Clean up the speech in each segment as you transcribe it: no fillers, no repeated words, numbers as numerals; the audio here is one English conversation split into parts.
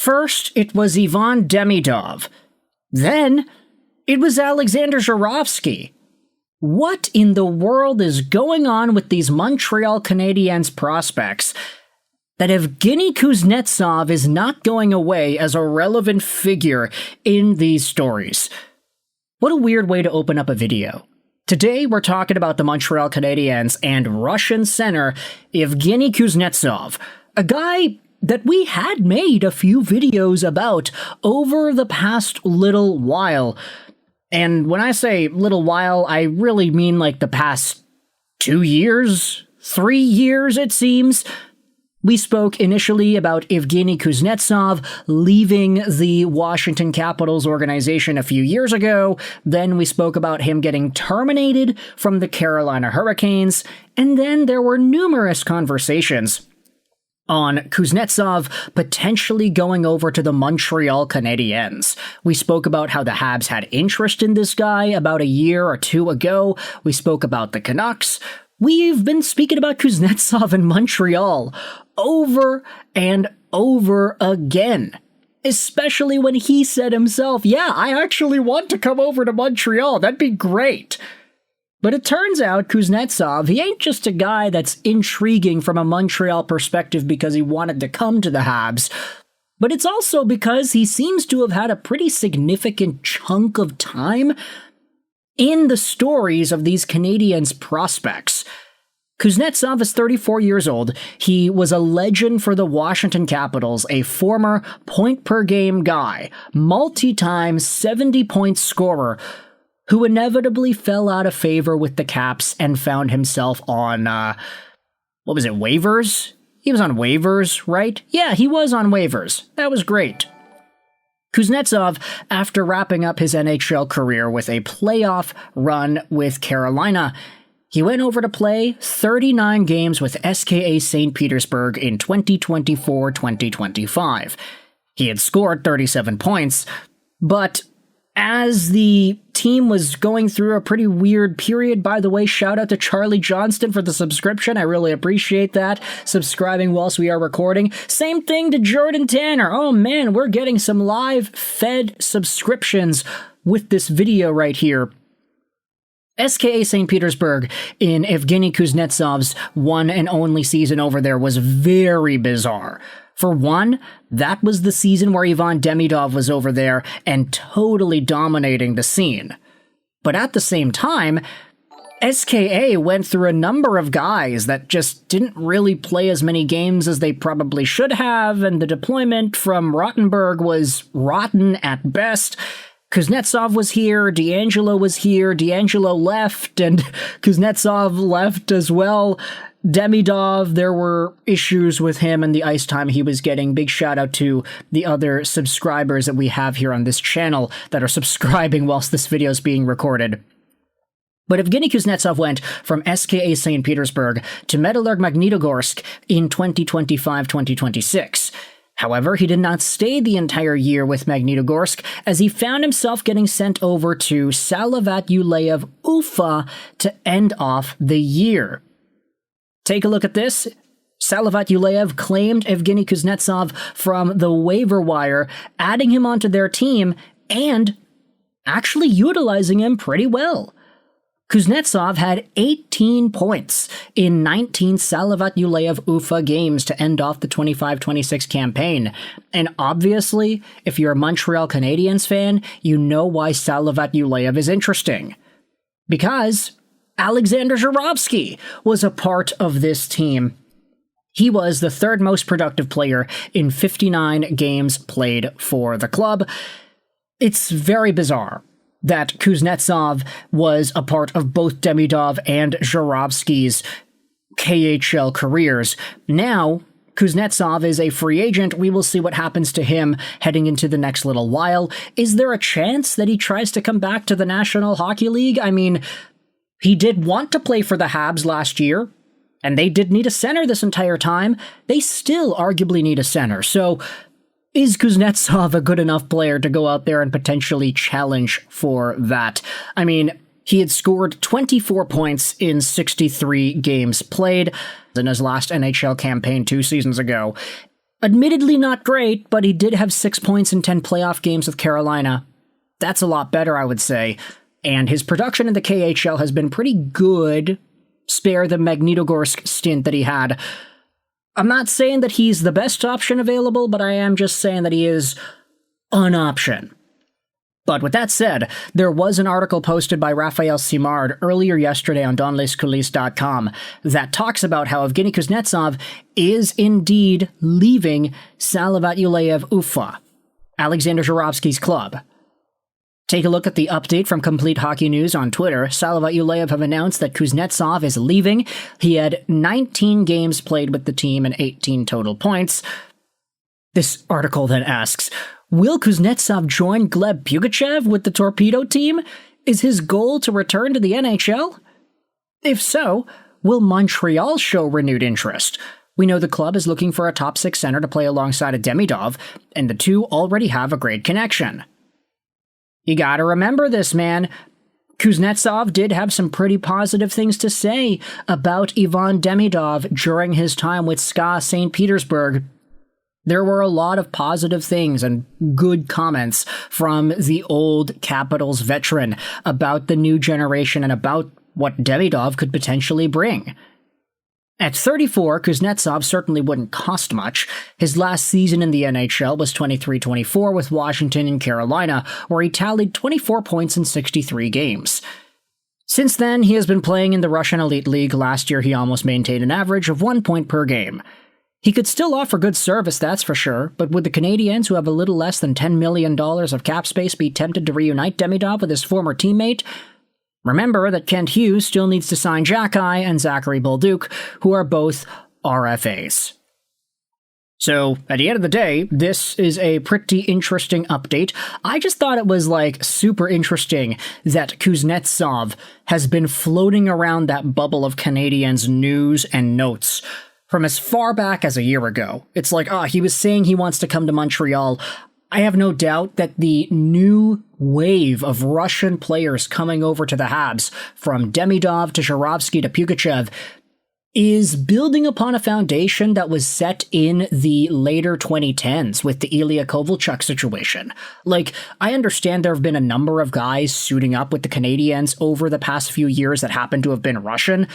First, it was Ivan Demidov. Then, it was Alexander Zharovsky. What in the world is going on with these Montreal Canadiens prospects that Evgeni Kuznetsov is not going away as a relevant figure in these stories? What a weird way to open up a video. Today, we're talking about the Montreal Canadiens and Russian center Evgeni Kuznetsov, a guy that we had made a few videos about over the past little while. And when I say little while, I really mean like the past 2 years, 3 years, it seems. We spoke initially about Evgeni Kuznetsov leaving the Washington Capitals organization a few years ago. Then we spoke about him getting terminated from the Carolina Hurricanes. And then there were numerous conversations on Kuznetsov potentially going over to the Montreal Canadiens. We spoke about how the Habs had interest in this guy about a year or two ago. We spoke about the Canucks. We've been speaking about Kuznetsov in Montreal over and over again, especially when he said himself, yeah, I actually want to come over to Montreal. That'd be great. But it turns out Kuznetsov, he ain't just a guy that's intriguing from a Montreal perspective because he wanted to come to the Habs, but it's also because he seems to have had a pretty significant chunk of time in the stories of these Canadiens prospects. Kuznetsov is 34 years old. He was a legend for the Washington Capitals, a former point-per-game guy, multi-time 70-point scorer, who inevitably fell out of favor with the Caps and found himself on, waivers? He was on waivers, right? Yeah, he was on waivers. That was great. Kuznetsov, after wrapping up his NHL career with a playoff run with Carolina, he went over to play 39 games with SKA St. Petersburg in 2024-2025. He had scored 37 points, but as the team was going through a pretty weird period, by the way, shout out to Charlie Johnston for the subscription. I really appreciate that. Subscribing whilst we are recording. Same thing to Jordan Tanner. Oh man, we're getting some live fed subscriptions with this video right here. SKA St. Petersburg in Evgeni Kuznetsov's one and only season over there was very bizarre. For one, that was the season where Ivan Demidov was over there and totally dominating the scene. But at the same time, SKA went through a number of guys that just didn't really play as many games as they probably should have, and the deployment from Rottenberg was rotten at best. Kuznetsov was here, D'Angelo was here, D'Angelo left, and Kuznetsov left as well. Demidov, there were issues with him and the ice time he was getting. Big shout out to the other subscribers that we have here on this channel that are subscribing whilst this video is being recorded. But Evgeni Kuznetsov went from SKA St. Petersburg to Metallurg Magnitogorsk in 2025-2026. However, he did not stay the entire year with Magnitogorsk, as he found himself getting sent over to Salavat Yuleyev Ufa to end off the year. Take a look at this. Salavat Yuleyev claimed Evgeni Kuznetsov from the waiver wire, adding him onto their team and actually utilizing him pretty well. Kuznetsov had 18 points in 19 Salavat Yuleyev Ufa games to end off the 25-26 campaign. And obviously, if you're a Montreal Canadiens fan, you know why Salavat Yuleyev is interesting. Because Alexander Zharovsky was a part of this team. He was the third most productive player in 59 games played for the club. It's very bizarre that Kuznetsov was a part of both Demidov and Zharovsky's KHL careers. Now, Kuznetsov is a free agent. We will see what happens to him heading into the next little while. Is there a chance that he tries to come back to the National Hockey League? I mean, he did want to play for the Habs last year, and they did need a center this entire time. They still arguably need a center. So is Kuznetsov a good enough player to go out there and potentially challenge for that? I mean, he had scored 24 points in 63 games played in his last NHL campaign 2 seasons ago. Admittedly not great, but he did have 6 points in 10 playoff games with Carolina. That's a lot better, I would say. And his production in the KHL has been pretty good, spare the Magnitogorsk stint that he had. I'm not saying that he's the best option available, but I am just saying that he is an option. But with that said, there was an article posted by Raphael Simard earlier yesterday on donlescoulisses.com that talks about how Evgeni Kuznetsov is indeed leaving Salavat Yuleyev Ufa, Alexander Zharovsky's club. Take a look at the update from Complete Hockey News on Twitter. Salavat Yuleyev have announced that Kuznetsov is leaving. He had 19 games played with the team and 18 total points. This article then asks, will Kuznetsov join Gleb Pugachev with the Torpedo team? Is his goal to return to the NHL? If so, will Montreal show renewed interest? We know the club is looking for a top 6 center to play alongside a Demidov, and the two already have a great connection. You gotta remember this, man. Kuznetsov did have some pretty positive things to say about Ivan Demidov during his time with SKA St. Petersburg. There were a lot of positive things and good comments from the old Capitals veteran about the new generation and about what Demidov could potentially bring. At 34, Kuznetsov certainly wouldn't cost much. His last season in the NHL was 23-24 with Washington and Carolina, where he tallied 24 points in 63 games. Since then, he has been playing in the Russian Elite League. Last year, he almost maintained an average of 1 point per game. He could still offer good service, that's for sure, but would the Canadiens, who have a little less than $10 million of cap space, be tempted to reunite Demidov with his former teammate? Remember that Kent Hughes still needs to sign Xhekaj and Zachary Bolduc, who are both RFAs. So, at the end of the day, this is a pretty interesting update. I just thought it was, super interesting that Kuznetsov has been floating around that bubble of Canadiens news and notes from as far back as a year ago. It's he was saying he wants to come to Montreal. I have no doubt that the new wave of Russian players coming over to the Habs, from Demidov to Zharovsky to Pugachev, is building upon a foundation that was set in the later 2010s with the Ilya Kovalchuk situation. I understand there have been a number of guys suiting up with the Canadiens over the past few years that happen to have been Russian.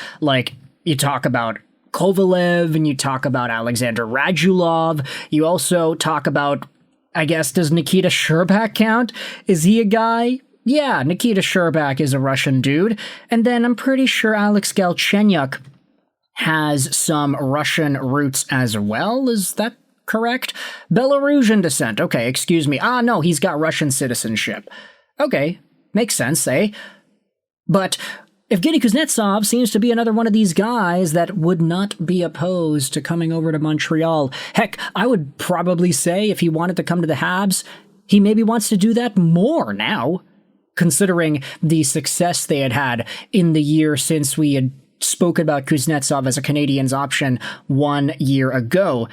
You talk about Kovalev, and you talk about Alexander Radulov. You also talk about, I guess, does Nikita Sherbak count? Is he a guy? Yeah, Nikita Sherbak is a Russian dude. And then I'm pretty sure Alex Galchenyuk has some Russian roots as well. Is that correct? Belarusian descent. Okay, excuse me. No, he's got Russian citizenship. Okay, makes sense, eh? But Evgeni Kuznetsov seems to be another one of these guys that would not be opposed to coming over to Montreal. Heck, I would probably say if he wanted to come to the Habs, he maybe wants to do that more now, considering the success they had had in the year since we had spoken about Kuznetsov as a Canadiens option 1 year ago.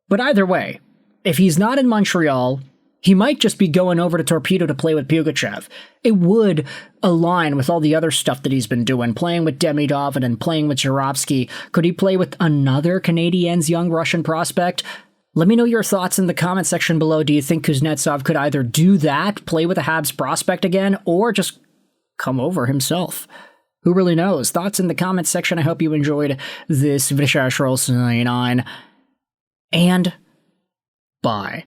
But either way, if he's not in Montreal, he might just be going over to Torpedo to play with Pugachev. It would align with all the other stuff that he's been doing, playing with Demidov and then playing with Zharovsky. Could he play with another Canadiens young Russian prospect? Let me know your thoughts in the comment section below. Do you think Kuznetsov could either do that, play with a Habs prospect again, or just come over himself? Who really knows? Thoughts in the comment section. I hope you enjoyed this video. And bye.